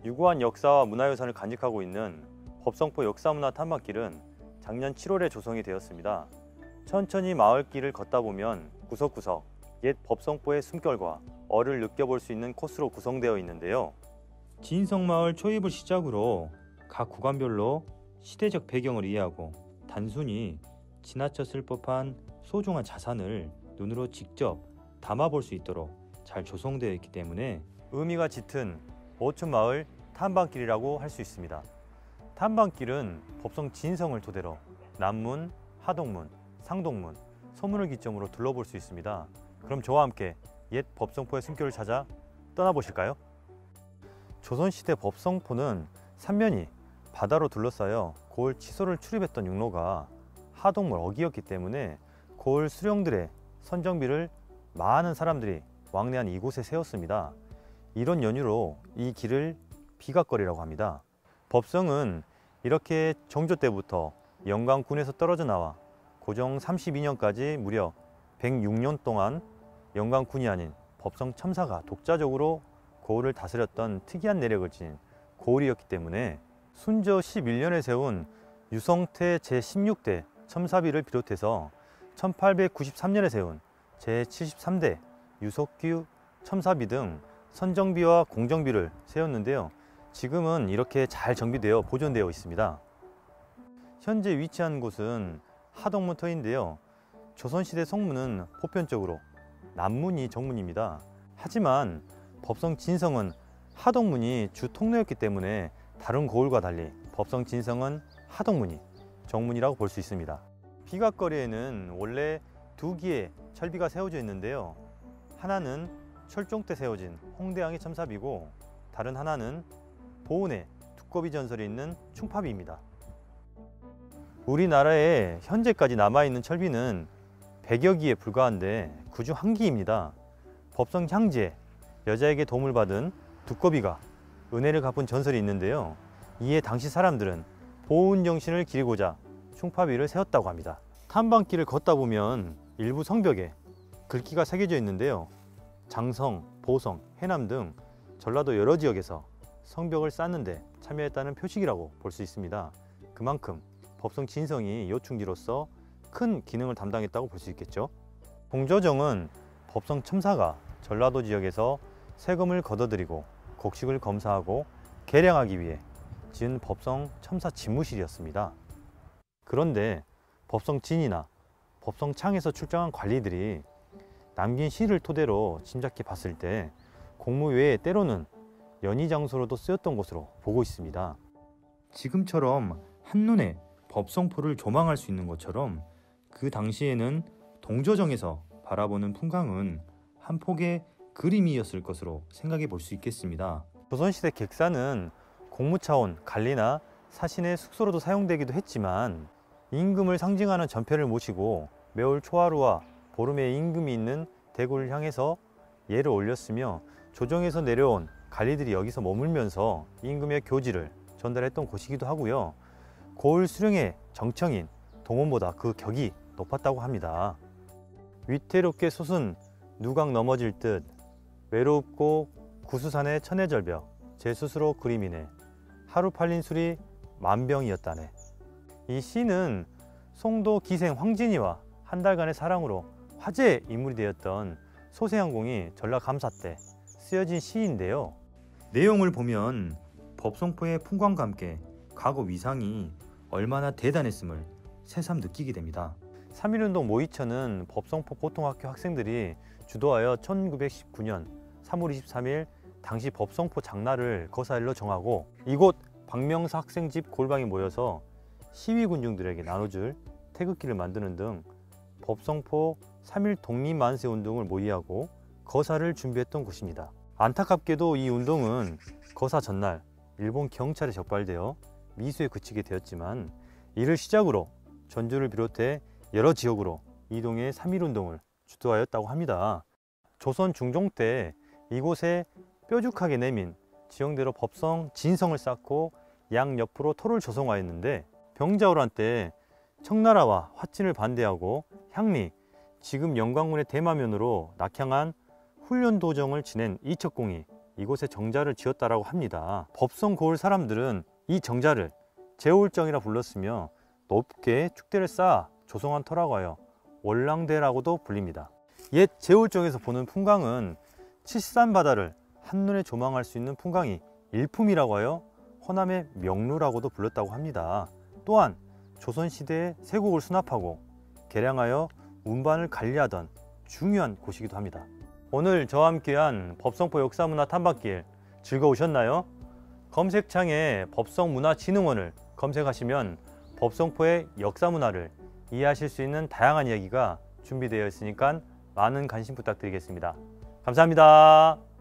유구한 역사와 문화유산을 간직하고 있는 법성포 역사문화 탐방길은 작년 7월에 조성이 되었습니다. 천천히 마을길을 걷다 보면 구석구석 옛 법성포의 숨결과 얼을 느껴볼 수 있는 코스로 구성되어 있는데요. 진성마을 초입을 시작으로 각 구간별로 시대적 배경을 이해하고 단순히 지나쳤을 법한 소중한 자산을 눈으로 직접 담아볼 수 있도록 잘 조성되어 있기 때문에 의미가 짙은 어촌마을 탐방길이라고 할 수 있습니다. 탐방길은 법성 진성을 토대로 남문, 하동문, 상동문, 서문을 기점으로 둘러볼 수 있습니다. 그럼 저와 함께 옛 법성포의 숨결을 찾아 떠나보실까요? 조선시대 법성포는 삼면이 바다로 둘러싸여 고을 치소를 출입했던 육로가 하동물 어기였기 때문에 고을 수령들의 선정비를 많은 사람들이 왕래한 이곳에 세웠습니다. 이런 연유로 이 길을 비각거리라고 합니다. 법성은 이렇게 정조 때부터 영광군에서 떨어져 나와 고종 32년까지 무려 106년 동안 영광군이 아닌 법성 첨사가 독자적으로 고을을 다스렸던 특이한 내력을 지닌 고을이었기 때문에 순저 11년에 세운 유성태 제16대 첨사비를 비롯해서 1893년에 세운 제73대 유석규 첨사비 등 선정비와 공정비를 세웠는데요. 지금은 이렇게 잘 정비되어 보존되어 있습니다. 현재 위치한 곳은 하동문터인데요. 조선시대 성문은 보편적으로 남문이 정문입니다. 하지만 법성 진성은 하동문이 주 통로였기 때문에 다른 고을과 달리 법성 진성은 하동문이 정문이라고 볼 수 있습니다. 비각거리에는 원래 두 기의 철비가 세워져 있는데요. 하나는 철종 때 세워진 홍대항의 첨사비고 다른 하나는 보은의 두꺼비 전설이 있는 충파비입니다. 우리나라에 현재까지 남아있는 철비는 100여 기에 불과한데 그중 한 기입니다. 법성 향지에 여자에게 도움을 받은 두꺼비가 은혜를 갚은 전설이 있는데요. 이에 당시 사람들은 보은 정신을 기리고자 충파비를 세웠다고 합니다. 탐방길을 걷다 보면 일부 성벽에 글귀가 새겨져 있는데요. 장성, 보성, 해남 등 전라도 여러 지역에서 성벽을 쌓는데 참여했다는 표식이라고 볼 수 있습니다. 그만큼 법성 진성이 요충지로서 큰 기능을 담당했다고 볼 수 있겠죠. 공조정은 법성 첨사가 전라도 지역에서 세금을 걷어들이고 곡식을 검사하고 계량하기 위해 지은 법성 첨사 집무실이었습니다. 그런데 법성 진이나 법성 창에서 출정한 관리들이 남긴 시를 토대로 짐작해 봤을 때 공무 외에 때로는 연희 장소로도 쓰였던 것으로 보고 있습니다. 지금처럼 한눈에 법성포를 조망할 수 있는 것처럼 그 당시에는 동조정에서 바라보는 풍광은 한 폭의 그림이었을 것으로 생각해 볼 수 있겠습니다. 조선시대 객사는 공무차원, 관리나 사신의 숙소로도 사용되기도 했지만 임금을 상징하는 전패를 모시고 매월 초하루와 보름에 임금이 있는 대구를 향해서 예를 올렸으며 조정에서 내려온 관리들이 여기서 머물면서 임금의 교지를 전달했던 곳이기도 하고요. 고을 수령의 정청인 동원보다 그 격이 높았다고 합니다. 위태롭게 솟은 누각 넘어질 듯 외롭고 구수산의 천혜절벽 제 스스로 그림이네 하루 팔린 술이 만병이었다네. 이 시는 송도 기생 황진이와 한 달간의 사랑으로 화제의 인물이 되었던 소세항공이 전라감사 때 쓰여진 시인데요. 내용을 보면 법성포의 풍광과 함께 과거 위상이 얼마나 대단했음을 새삼 느끼게 됩니다. 3.1운동 모의천은 법성포 고통학교 학생들이 주도하여 1919년 3월 23일 당시 법성포 장날을 거사일로 정하고 이곳 박명사 학생집 골방에 모여서 시위군중들에게 나눠줄 태극기를 만드는 등 법성포 3.1 독립만세운동을 모의하고 거사를 준비했던 곳입니다. 안타깝게도 이 운동은 거사 전날 일본 경찰에 적발되어 미수에 그치게 되었지만 이를 시작으로 전주를 비롯해 여러 지역으로 이동해 3.1운동을 주도하였다고 합니다. 조선 중종 때 이곳에 뾰족하게 내민 지형대로 법성 진성을 쌓고 양옆으로 토를 조성하였는데 병자호란 때 청나라와 화친을 반대하고 향리, 지금 영광군의 대마면으로 낙향한 훈련도정을 지낸 이척공이 이곳에 정자를 지었다라고 합니다. 법성 고을 사람들은 이 정자를 제올정이라 불렀으며 높게 축대를 쌓아 조성한 터라고 하여 월랑대라고도 불립니다. 옛 제올정에서 보는 풍광은 칠산 바다를 한눈에 조망할 수 있는 풍광이 일품이라고 하여 호남의 명루라고도 불렀다고 합니다. 또한 조선시대의 세곡을 수납하고 개량하여 운반을 관리하던 중요한 곳이기도 합니다. 오늘 저와 함께한 법성포 역사문화 탐방길 즐거우셨나요? 검색창에 법성문화진흥원을 검색하시면 법성포의 역사문화를 이해하실 수 있는 다양한 이야기가 준비되어 있으니까 많은 관심 부탁드리겠습니다. 감사합니다.